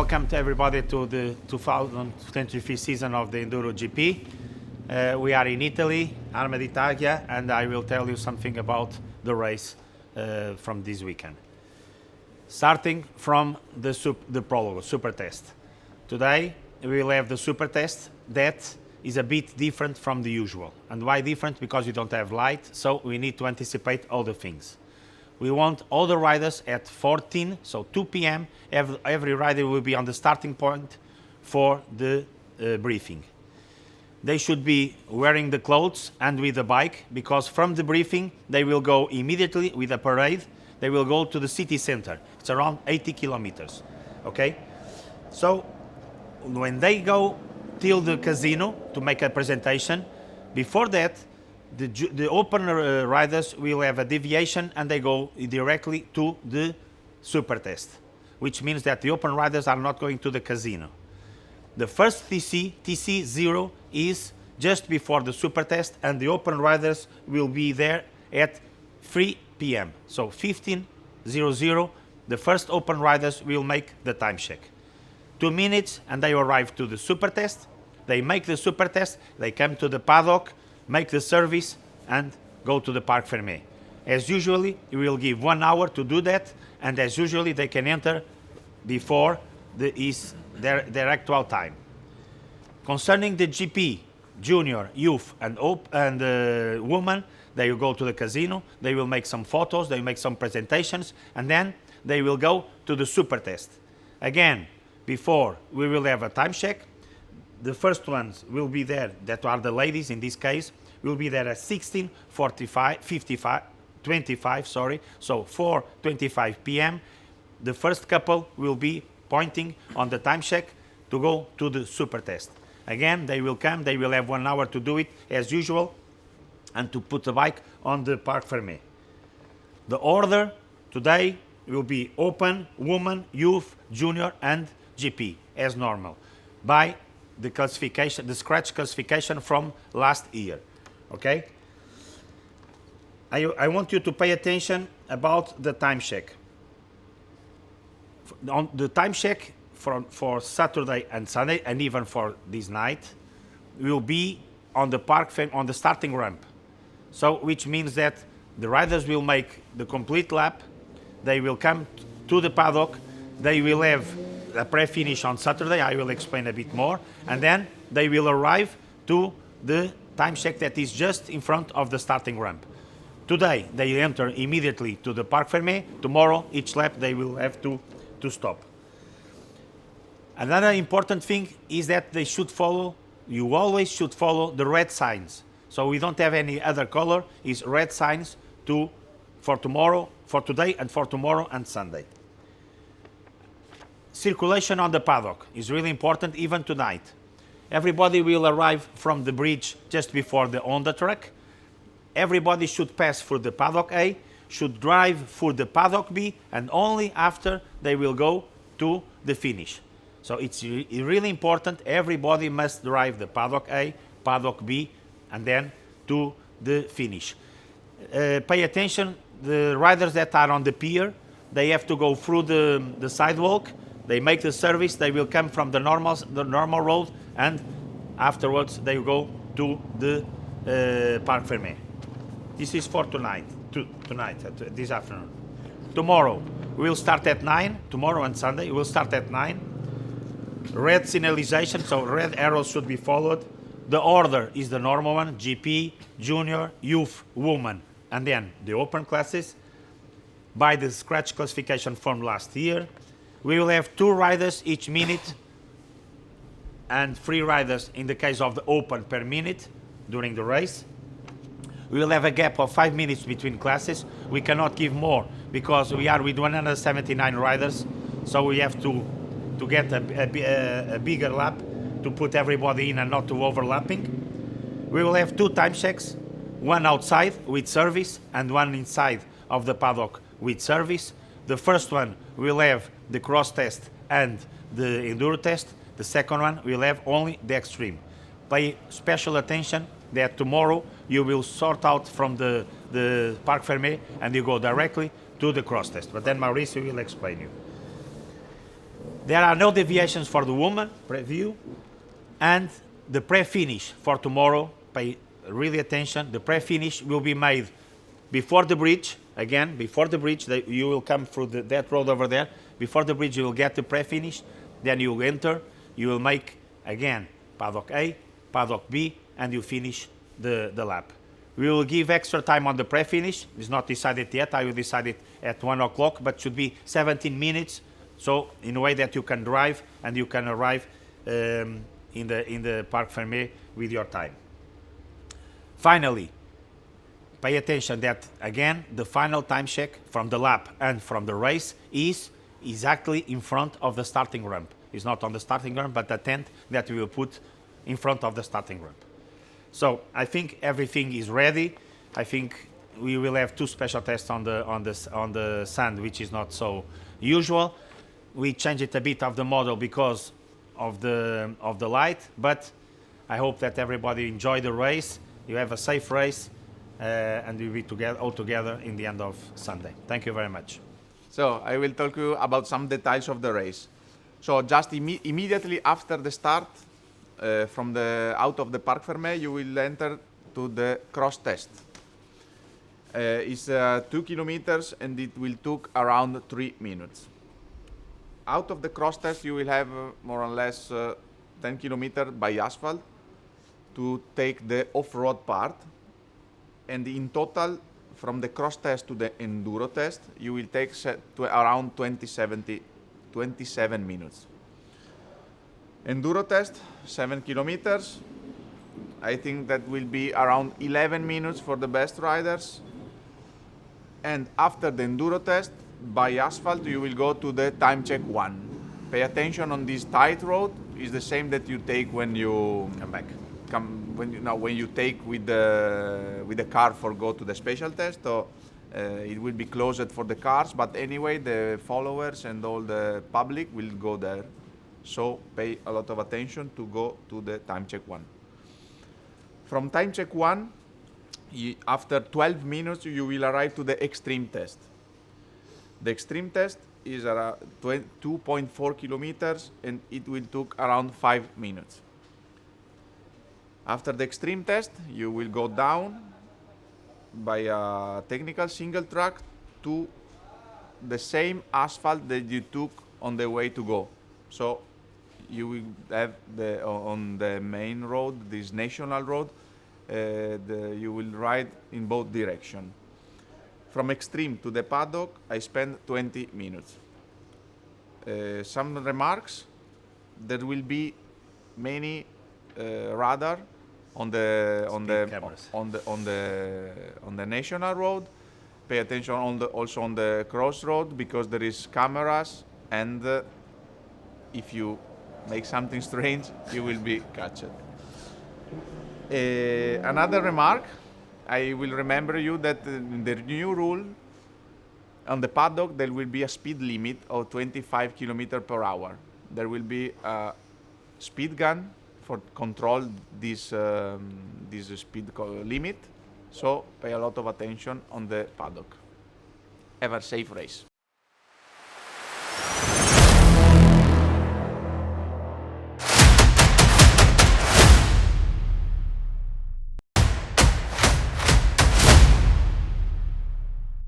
Welcome to everybody to the 2023 season of the EnduroGP. We are in Italy, Arma d'Italia, and I will tell you something about the race from this weekend. Starting from the prologue, super test. Today we will have the super test that is a bit different from the usual. And why different? Because you don't have light, so we need to anticipate all the things. We want all the riders at 14, so 2 p.m. Every rider will be on the starting point for the briefing. They should be wearing the clothes and with the bike, because from the briefing they will go immediately with a parade. They will go to the city center. It's around 80 kilometers. Okay? So when they go till the casino to make a presentation, before that, the open riders will have a deviation and they go directly to the super test, which means that the open riders are not going to the casino. The first TC0 is just before the super test, and the open riders will be there at 3 p.m. So 15:00, the first open riders will make the time check. 2 minutes and they arrive to the super test. They make the super test, they come to the paddock, make the service and go to the Parc Fermé. As usually, we will give 1 hour to do that, and as usually they can enter before their actual time. Concerning the GP, Junior, Youth and Women, they will go to the casino, they will make some photos, they will make some presentations, and then they will go to the super test. Again, before we will have a time check. The first ones will be there, that are the ladies in this case, will be there at 25, so 4:25 p.m. The first couple will be pointing on the time check to go to the super test. Again, they will come, they will have 1 hour to do it as usual and to put the bike on the Parc Fermé. The order today will be Open, Women, Youth, Junior and GP as normal, by the classification, the scratch classification from last year. Okay? I want you to pay attention about the time check. On the time check for Saturday and Sunday, and even for this night, will be on the on the starting ramp. So, which means that the riders will make the complete lap. They will come to the paddock. They will have a pre-finish on Saturday. I will explain a bit more, and then they will arrive to the time check that is just in front of the starting ramp. Today they enter immediately to the Parc Fermé. Tomorrow each lap they will have to stop. Another important thing is that they should follow, you always should follow the red signs. So we don't have any other color, it's red signs for tomorrow, for today and for tomorrow and Sunday. Circulation on the paddock is really important, even tonight. Everybody will arrive from the bridge just before the Honda track. Everybody should pass through the paddock A, should drive through the paddock B, and only after they will go to the finish. So it's really important, everybody must drive the paddock A, paddock B, and then to the finish. Pay attention, the riders that are on the pier, they have to go through the sidewalk. They make the service, they will come from the normal road, and afterwards they will go to the Parc Fermé. This is for tonight, this afternoon. Tomorrow, we will start at 9, tomorrow and Sunday, we will start at 9. Red signalization, so red arrows should be followed. The order is the normal one, GP, Junior, Youth, Women, and then the open classes, by the scratch classification from last year. We will have 2 riders each minute and 3 riders in the case of the open per minute during the race. We will have a gap of 5 minutes between classes. We cannot give more because we are with 179 riders, so we have to get a bigger lap to put everybody in and not to overlapping. We will have 2 time checks, one outside with service and one inside of the paddock with service. The first one will have the cross test and the enduro test. The second one will have only the extreme. Pay special attention that tomorrow you will sort out from the Parc Fermé and you go directly to the cross test. But then Mauricio will explain you. There are no deviations for the woman, preview, and the pre-finish for tomorrow, pay really attention, the pre-finish will be made before the bridge, again, before the bridge, you will come through that road over there, before the bridge you will get the pre-finish, then you will enter, you will make, again, paddock A, paddock B, and you finish the lap. We will give extra time on the pre-finish, it's not decided yet, I will decide it at 1 o'clock, but should be 17 minutes, so in a way that you can drive and you can arrive in the Parc Fermé with your time. Finally, pay attention that, again, the final time check from the lap and from the race is exactly in front of the starting ramp. It's not on the starting ramp, but the tent that we will put in front of the starting ramp. So I think everything is ready. I think we will have 2 special tests on the sand, which is not so usual. We changed it a bit of the model because of the light, but I hope that everybody enjoy the race. You have a safe race, and we'll be all together in the end of Sunday. Thank you very much. So I will talk to you about some details of the race. So just immediately after the start, out of the Parc Fermé, you will enter to the cross test. It's 2 kilometers and it will take around 3 minutes. Out of the cross test, you will have more or less 10 kilometers by asphalt to take the off-road part. And in total, from the cross test to the enduro test, you will take around 27 minutes. Enduro test, 7 kilometers. I think that will be around 11 minutes for the best riders. And after the enduro test, by asphalt, you will go to the time check 1. Pay attention on this tight road. It's the same that you take when you Come back. When you take with the car for go to the special test. So it will be closed for the cars, but anyway, the followers and all the public will go there. So pay a lot of attention to go to the time check 1. From time check 1, after 12 minutes, you will arrive to the extreme test. The extreme test is around 2.4 kilometers and it will take around 5 minutes. After the extreme test, you will go down by a technical single track to the same asphalt that you took on the way to go. So you will have on the main road, this national road, you will ride in both directions. From extreme to the paddock, I spent 20 minutes. Some remarks: there will be many radar on the national road. Pay attention also on the crossroad because there is cameras, and if you make something strange, you will be catched. Another remark: I will remember you that in the new rule on the paddock there will be a speed limit of 25 km/h. There will be a speed gun for control this speed limit. So pay a lot of attention on the paddock. Have a safe race.